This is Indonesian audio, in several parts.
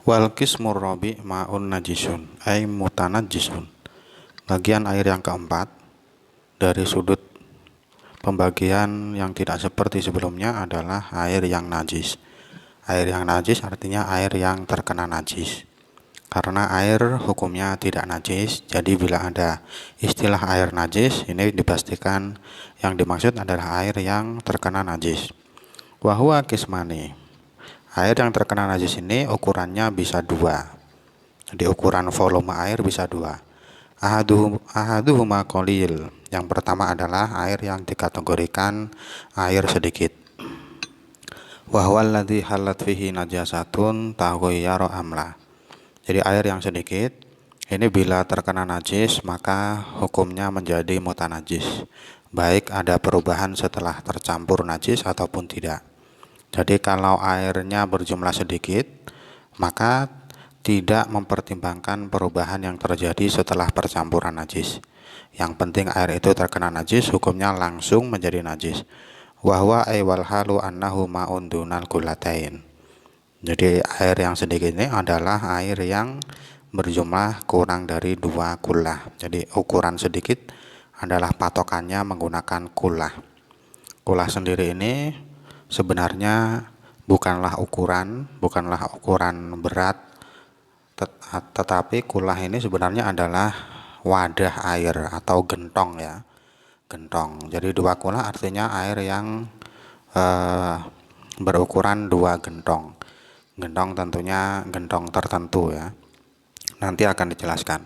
Wal qismur rabi' ma'un najisun ay mutanajjisun. Bagian air yang keempat dari sudut pembagian yang tidak seperti sebelumnya adalah air yang najis. Air yang najis artinya air yang terkena najis. Karena air hukumnya tidak najis, jadi bila ada istilah air najis, ini dipastikan yang dimaksud adalah air yang terkena najis. Wa huwa qismani. Air yang terkena najis ini ukurannya bisa dua. Jadi ukuran volume air bisa dua. Ahaduhuma qalil. Yang pertama adalah air yang dikategorikan air sedikit. Wa huwa alladzi halat fihi najasatun taghayyara amla. Jadi air yang sedikit ini bila terkena najis maka hukumnya menjadi mutanajis. Baik ada perubahan setelah tercampur najis ataupun tidak. Jadi kalau airnya berjumlah sedikit, maka tidak mempertimbangkan perubahan yang terjadi setelah percampuran najis. Yang penting air itu terkena najis, hukumnya langsung menjadi najis. Wa huwa wal halu annahu ma'un dunal kullatain. Jadi air yang sedikit ini adalah air yang berjumlah kurang dari 2 kullah. Jadi ukuran sedikit adalah patokannya menggunakan kullah. Kullah sendiri ini sebenarnya bukanlah ukuran berat, tetapi kullah ini sebenarnya adalah wadah air atau gentong ya. Gentong. Jadi 2 kullah artinya air yang berukuran 2 gentong. Gentong tentunya gentong tertentu ya. Nanti akan dijelaskan.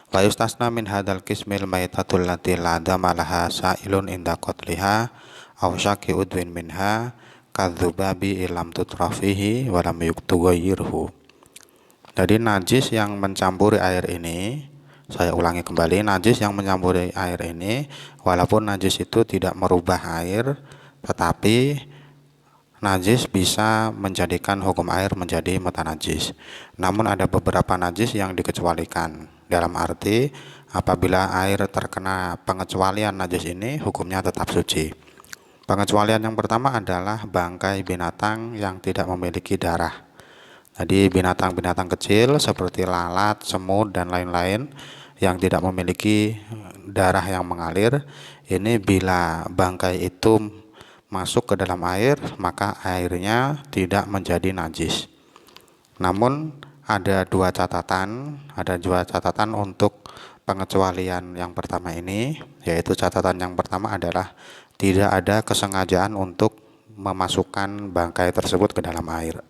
Wa yustasna min hadzal qismil maitatul lati la dama laha sa'ilun inda qatliha aw syaqi udwin minha kadzubabi ilam tutrafihi wa lam yughayyirhu. Jadi najis yang mencampuri air ini, saya ulangi kembali, najis yang mencampuri air ini walaupun najis itu tidak merubah air, tetapi najis bisa menjadikan hukum air menjadi mutanajis. Namun ada beberapa najis yang dikecualikan. Dalam arti apabila air terkena pengecualian najis ini hukumnya tetap suci. Pengecualian yang pertama adalah bangkai binatang yang tidak memiliki darah. Jadi binatang-binatang kecil seperti lalat, semut dan lain-lain yang tidak memiliki darah yang mengalir, ini bila bangkai itu masuk ke dalam air, maka airnya tidak menjadi najis. Namun ada dua catatan untuk pengecualian yang pertama ini, yaitu catatan yang pertama adalah tidak ada kesengajaan untuk memasukkan bangkai tersebut ke dalam air.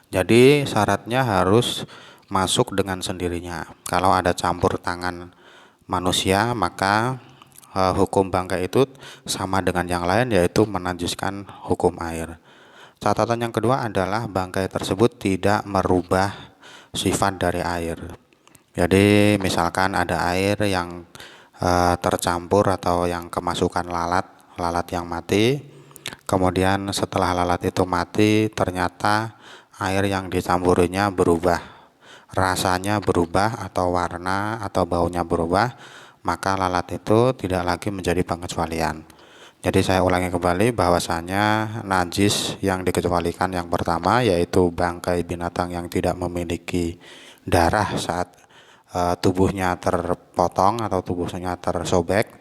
Jadi syaratnya harus masuk dengan sendirinya. Kalau ada campur tangan manusia, maka hukum bangkai itu sama dengan yang lain, yaitu menajiskan hukum air. Catatan yang kedua adalah bangkai tersebut tidak merubah sifat dari air. Jadi misalkan ada air yang tercampur atau yang kemasukan lalat yang mati, kemudian setelah lalat itu mati ternyata air yang dicampurinya berubah, rasanya berubah atau warna atau baunya berubah, maka lalat itu tidak lagi menjadi pengecualian. Jadi saya ulangi kembali bahwasanya najis yang dikecualikan yang pertama yaitu bangkai binatang yang tidak memiliki darah saat tubuhnya terpotong atau tubuhnya tersobek.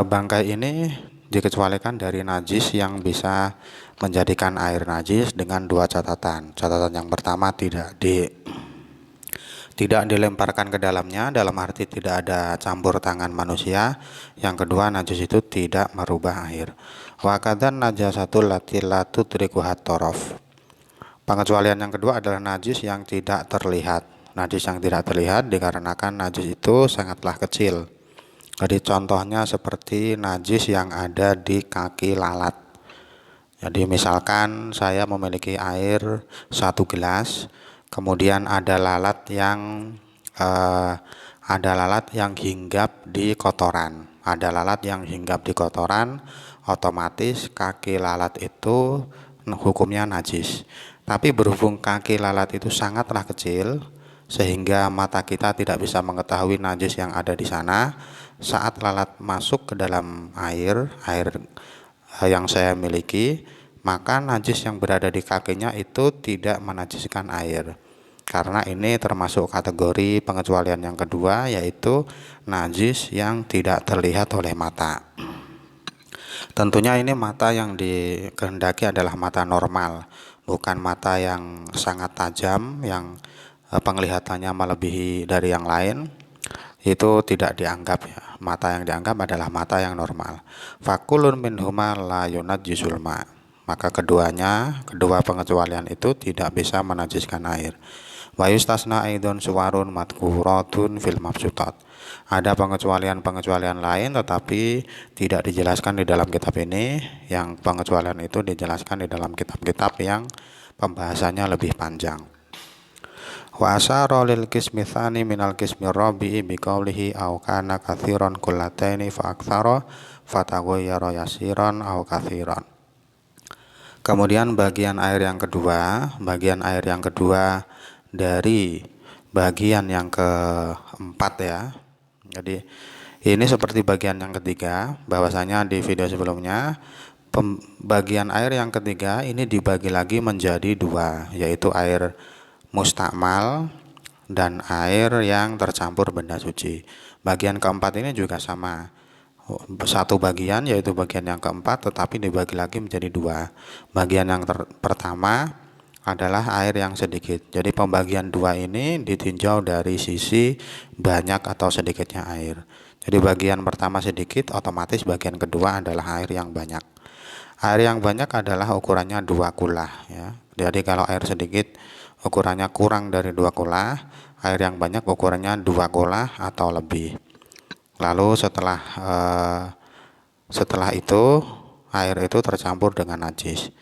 Bangkai ini dikecualikan dari najis yang bisa menjadikan air najis dengan dua catatan. Catatan yang pertama tidak dilemparkan ke dalamnya, dalam arti tidak ada campur tangan manusia. Yang kedua, najis itu tidak merubah air. Wa kadzan najasatul lati la tudriku hat-taraf. Pengecualian yang kedua adalah najis yang tidak terlihat. Najis yang tidak terlihat dikarenakan najis itu sangatlah kecil. Jadi contohnya seperti najis yang ada di kaki lalat. Jadi misalkan saya memiliki air 1 gelas, kemudian ada lalat yang hinggap di kotoran. Ada lalat yang hinggap di kotoran, otomatis kaki lalat itu hukumnya najis. Tapi berhubung kaki lalat itu sangatlah kecil, sehingga mata kita tidak bisa mengetahui najis yang ada di sana. Saat lalat masuk ke dalam air yang saya miliki, maka najis yang berada di kakinya itu tidak menajiskan air. Karena ini termasuk kategori pengecualian yang kedua, yaitu najis yang tidak terlihat oleh mata. Tentunya ini mata yang dikehendaki adalah mata normal, bukan mata yang sangat tajam, yang penglihatannya melebihi dari yang lain. Itu tidak dianggap ya. Mata yang dianggap adalah mata yang normal. Fakulun minhuma la yunajjisul ma. Maka kedua pengecualian itu tidak bisa menajiskan air. Wa yustasna aidon suwarun madkuratun fil mabsutat. Ada pengecualian-pengecualian lain tetapi tidak dijelaskan di dalam kitab ini. Yang pengecualian itu dijelaskan di dalam kitab-kitab yang pembahasannya lebih panjang. Wa asyara lil qismi tsani minal qismi rabi'i biqaulihi aw kana katsiran kullataini fa aktsara fataghayyara yasiran aw katsiran. Kemudian bagian air yang kedua dari bagian yang keempat ya. Jadi ini seperti bagian yang ketiga, bahwasanya di video sebelumnya bagian air yang ketiga ini dibagi lagi menjadi dua, yaitu air mustakmal dan air yang tercampur benda suci. Bagian keempat ini juga sama, satu bagian, yaitu bagian yang keempat, tetapi dibagi lagi menjadi dua. Bagian yang pertama adalah air yang sedikit. Jadi pembagian dua ini ditinjau dari sisi banyak atau sedikitnya air. Jadi bagian pertama sedikit, otomatis bagian kedua adalah air yang banyak. Air yang banyak adalah ukurannya 2 kulah ya. Jadi kalau air sedikit ukurannya kurang dari 2 kulah, air yang banyak ukurannya 2 kulah atau lebih. Lalu setelah itu air itu tercampur dengan najis.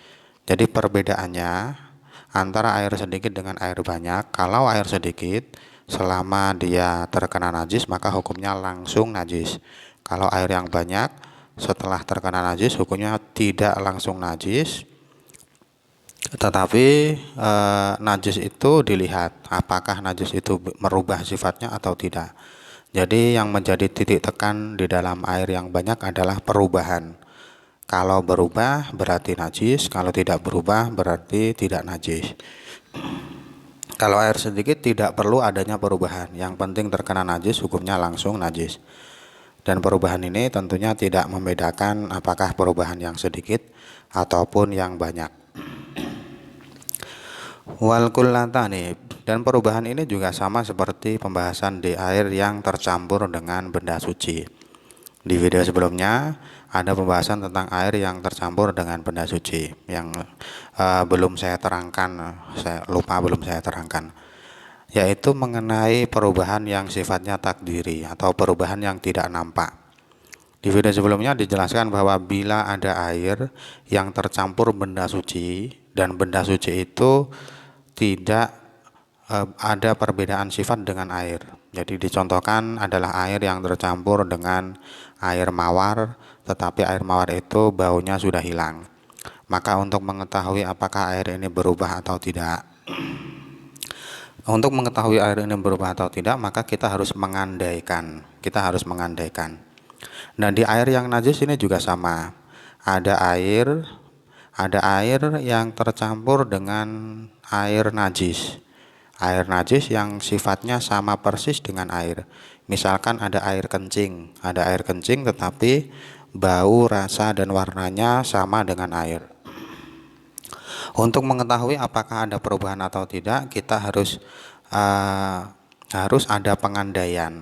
Jadi perbedaannya antara air sedikit dengan air banyak, kalau air sedikit selama dia terkena najis maka hukumnya langsung najis. Kalau air yang banyak setelah terkena najis hukumnya tidak langsung najis, tetapi najis itu dilihat apakah najis itu merubah sifatnya atau tidak. Jadi yang menjadi titik tekan di dalam air yang banyak adalah perubahan. Kalau berubah berarti najis, kalau tidak berubah berarti tidak najis. Kalau air sedikit tidak perlu adanya perubahan, yang penting terkena najis hukumnya langsung najis. Dan perubahan ini tentunya tidak membedakan apakah perubahan yang sedikit ataupun yang banyak. Wal kullatani, dan perubahan ini juga sama seperti pembahasan di air yang tercampur dengan benda suci. Di video sebelumnya ada pembahasan tentang air yang tercampur dengan benda suci yang belum saya terangkan, belum saya terangkan, yaitu mengenai perubahan yang sifatnya takdiri atau perubahan yang tidak nampak. Di video sebelumnya dijelaskan bahwa bila ada air yang tercampur benda suci dan benda suci itu tidak ada perbedaan sifat dengan air. Jadi dicontohkan adalah air yang tercampur dengan air mawar, tetapi air mawar itu baunya sudah hilang. Maka untuk mengetahui apakah air ini berubah atau tidak, maka kita harus mengandaikan. Nah, di air yang najis ini juga sama. Ada air yang tercampur dengan air najis. Air najis yang sifatnya sama persis dengan air. Misalkan ada air kencing tetapi bau, rasa, dan warnanya sama dengan air. Untuk mengetahui apakah ada perubahan atau tidak, kita harus ada pengandaian.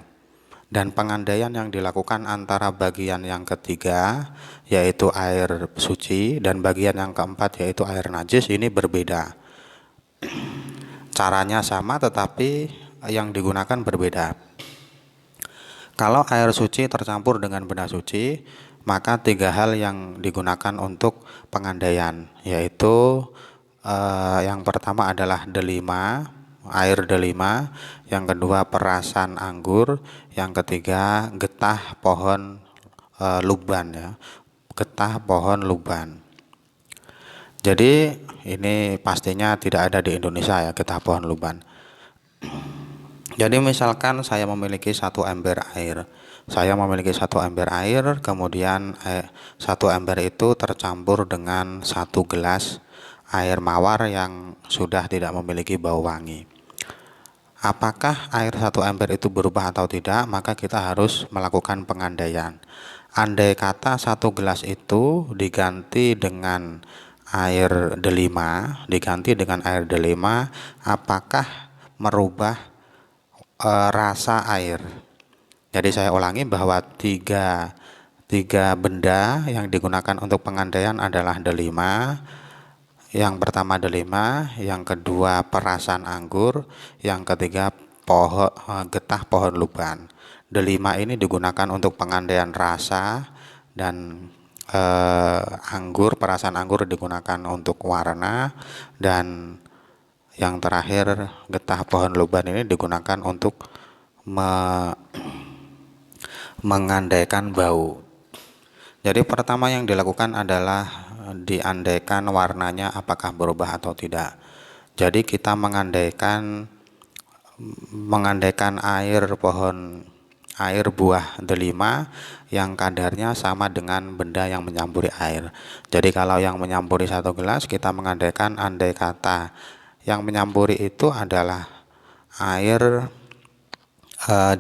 Dan pengandaian yang dilakukan antara bagian yang ketiga yaitu air suci dan bagian yang keempat yaitu air najis ini berbeda. Caranya sama tetapi yang digunakan berbeda. Kalau air suci tercampur dengan benda suci, maka 3 hal yang digunakan untuk pengandaian, yaitu yang pertama adalah delima, air delima, yang kedua perasan anggur, yang ketiga getah pohon luban ya, getah pohon luban. Jadi ini pastinya tidak ada di Indonesia ya, getah pohon luban. Jadi misalkan saya memiliki 1 ember air, Saya memiliki 1 ember air, kemudian 1 ember itu tercampur dengan 1 gelas air mawar yang sudah tidak memiliki bau wangi. Apakah air 1 ember itu berubah atau tidak? Maka kita harus melakukan pengandaian. Andai kata 1 gelas itu diganti dengan air delima, apakah merubah rasa air? Jadi saya ulangi bahwa tiga benda yang digunakan untuk pengandaian adalah delima. Yang pertama delima, yang kedua perasan anggur, yang ketiga getah pohon luban. Delima ini digunakan untuk pengandaian rasa, dan perasan anggur digunakan untuk warna, dan yang terakhir getah pohon luban ini digunakan untuk mengandaikan bau. Jadi pertama yang dilakukan adalah diandaikan warnanya apakah berubah atau tidak. Jadi kita mengandaikan air buah delima yang kadarnya sama dengan benda yang menyampuri air. Jadi kalau yang menyampuri 1 gelas, kita mengandaikan andai kata yang menyampuri itu adalah air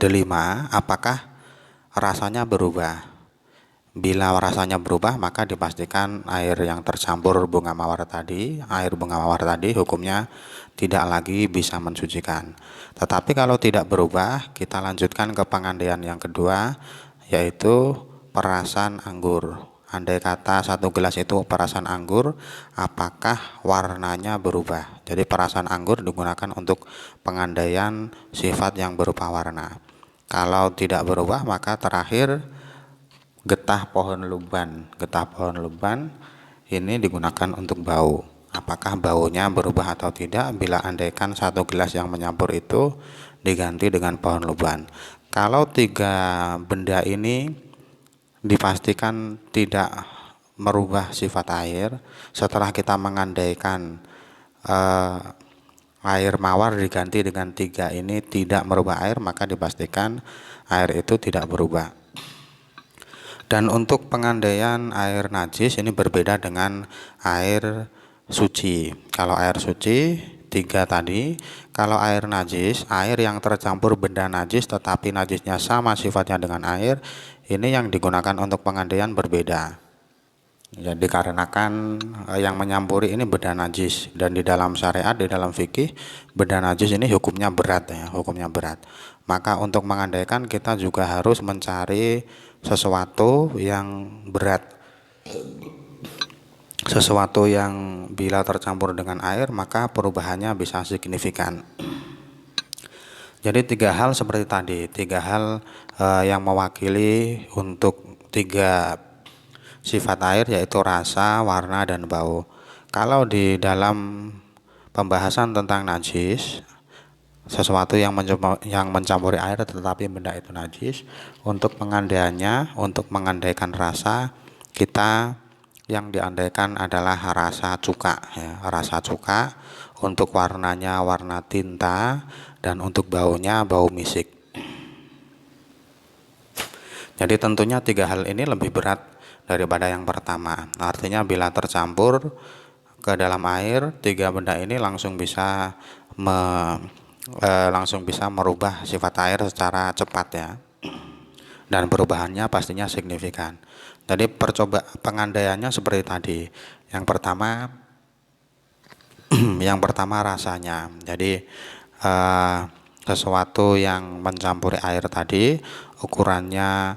delima, apakah rasanya berubah. Bila rasanya berubah, maka dipastikan air bunga mawar tadi hukumnya tidak lagi bisa mensucikan. Tetapi kalau tidak berubah, kita lanjutkan ke pengandaian yang kedua, yaitu perasan anggur. Andai kata 1 gelas itu perasan anggur, apakah warnanya berubah? Jadi perasan anggur digunakan untuk pengandaian sifat yang berupa warna. Kalau tidak berubah, maka terakhir getah pohon luban ini digunakan untuk bau. Apakah baunya berubah atau tidak bila andaikan 1 gelas yang menyampur itu diganti dengan pohon luban. Kalau 3 benda ini dipastikan tidak merubah sifat air, setelah kita mengandaikan air mawar diganti dengan 3 ini tidak merubah air, maka dipastikan air itu tidak berubah. Dan untuk pengandaian air najis ini berbeda dengan air suci. Kalau air suci 3 tadi, kalau air najis, air yang tercampur benda najis tetapi najisnya sama sifatnya dengan air, ini yang digunakan untuk pengandaian berbeda. Jadi dikarenakan yang menyampuri ini benda najis, dan di dalam syariat, di dalam fikih, benda najis ini hukumnya berat. Maka untuk mengandaikan kita juga harus mencari sesuatu yang berat, sesuatu yang bila tercampur dengan air maka perubahannya bisa signifikan. Jadi 3 hal seperti tadi, 3 hal yang mewakili untuk 3 sifat air, yaitu rasa, warna, dan bau. Kalau di dalam pembahasan tentang najis, sesuatu yang mencampuri air tetapi benda itu najis, untuk pengandaiannya, untuk mengandaikan rasa, kita yang diandaikan adalah rasa cuka, rasa cuka. Untuk warnanya warna tinta, dan untuk baunya bau misik. Jadi tentunya 3 hal ini lebih berat daripada yang pertama. Artinya bila tercampur ke dalam air, 3 benda ini langsung bisa merubah sifat air secara cepat, dan perubahannya pastinya signifikan. Jadi pengandaiannya seperti tadi. Yang pertama rasanya. Jadi sesuatu yang mencampuri air tadi ukurannya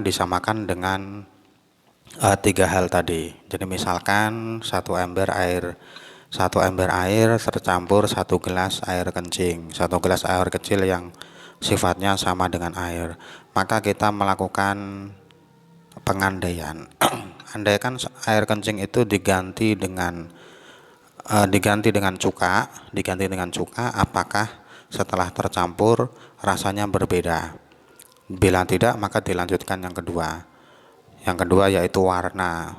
disamakan dengan 3 hal tadi. Jadi misalkan 1 ember air tercampur 1 gelas air kencing, 1 gelas air kecil yang sifatnya sama dengan air, maka kita melakukan pengandaian. Andaikan air kencing itu diganti dengan cuka, apakah setelah tercampur rasanya berbeda? Bila tidak, maka dilanjutkan yang kedua. Yang kedua yaitu warna.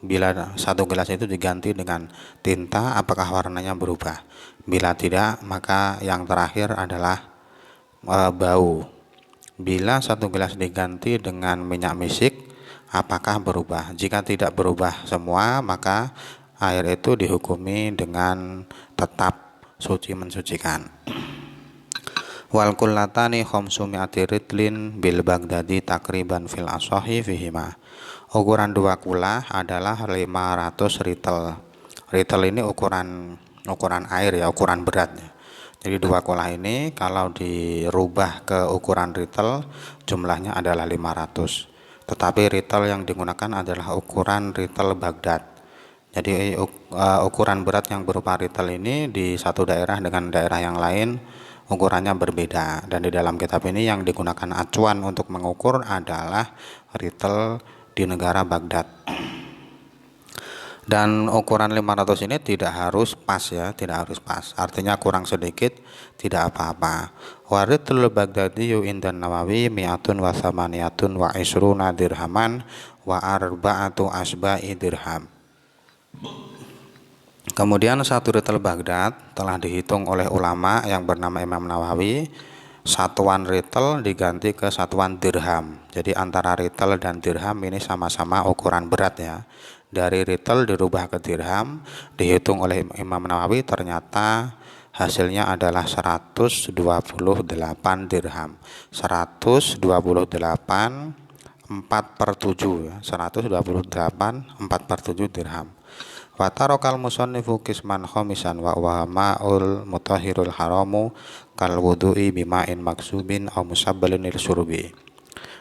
Bila 1 gelas itu diganti dengan tinta, apakah warnanya berubah? Bila tidak, maka yang terakhir adalah bau. Bila satu gelas diganti dengan minyak misik, apakah berubah? Jika tidak berubah semua, maka air itu dihukumi dengan tetap suci mensucikan. Wal kullatani khamsumi'ati ritlin bil Baghdadi takriban fil asohi fihima. Ukuran 2 kula adalah 500 ritel. Ritel ini ukuran air ya, ukuran berat ya. Jadi 2 kula ini kalau dirubah ke ukuran ritel jumlahnya adalah 500. Tetapi ritel yang digunakan adalah ukuran ritel Baghdad. Jadi ukuran berat yang berupa ritel ini di satu daerah dengan daerah yang lain ukurannya berbeda, dan di dalam kitab ini yang digunakan acuan untuk mengukur adalah ritel di negara Baghdad. Dan ukuran 500 ini tidak harus pas ya, tidak harus pas. Artinya kurang sedikit tidak apa-apa. Waritul Baghdadiyu indan Nawawi mi'atun wa thamaniyatun wa isruna dirhaman wa arba'atu asba'i dirham. Kemudian satu ritel Baghdad telah dihitung oleh ulama yang bernama Imam Nawawi. Satuan ritel diganti ke satuan dirham. Jadi antara ritel dan dirham ini sama-sama ukuran berat ya. Dari ritel dirubah ke dirham, dihitung oleh Imam Nawawi, ternyata hasilnya adalah 128 dirham. 128 4/7 ya. 128 4/7 dirham. Wa tarokal musannifu kisman khamisan wa ma'ul mutahhirul haramu kal wudu'i bima'in maksubin aw musabbalin lil surbi.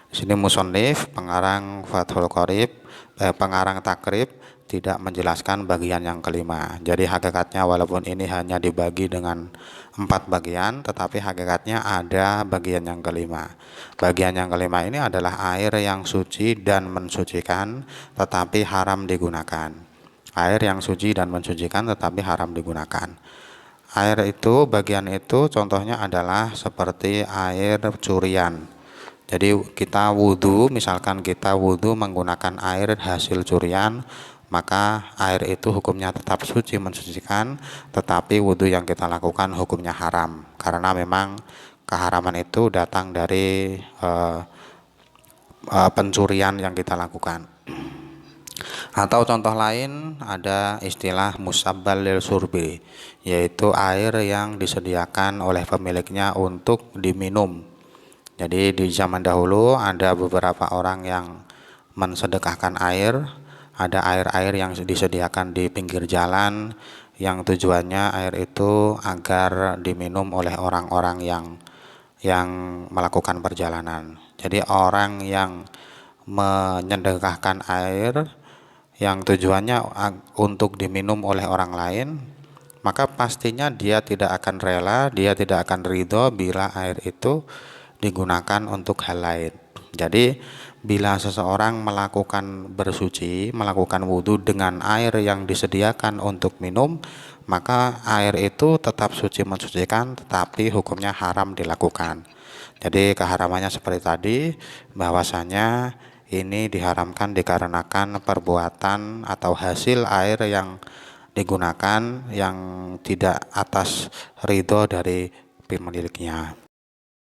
Di sini musannif pengarang Fathul Qorib, pengarang takrib tidak menjelaskan bagian yang kelima. Jadi hakikatnya walaupun ini hanya dibagi dengan 4 bagian, tetapi hakikatnya ada bagian yang kelima. Bagian yang kelima ini adalah air yang suci dan mensucikan tetapi haram digunakan. Air yang suci dan mensucikan tetapi haram digunakan. Air itu, bagian itu contohnya adalah seperti air curian. Jadi kita wudhu, misalkan kita wudhu menggunakan air hasil curian, maka air itu hukumnya tetap suci mensucikan, tetapi wudhu yang kita lakukan hukumnya haram, karena memang keharaman itu datang dari pencurian yang kita lakukan. Atau contoh lain ada istilah musabbal lil surbi, yaitu air yang disediakan oleh pemiliknya untuk diminum. Jadi di zaman dahulu ada beberapa orang yang mensedekahkan air, ada air-air yang disediakan di pinggir jalan yang tujuannya air itu agar diminum oleh orang-orang yang melakukan perjalanan. Jadi orang yang menyedekahkan air yang tujuannya untuk diminum oleh orang lain, maka pastinya dia tidak akan rela, dia tidak akan ridho bila air itu digunakan untuk hal lain. Jadi bila seseorang melakukan bersuci, melakukan wudhu dengan air yang disediakan untuk minum, maka air itu tetap suci mensucikan tetapi hukumnya haram dilakukan. Jadi keharamannya seperti tadi, bahwasanya ini diharamkan dikarenakan perbuatan atau hasil air yang digunakan yang tidak atas ridho dari pemiliknya.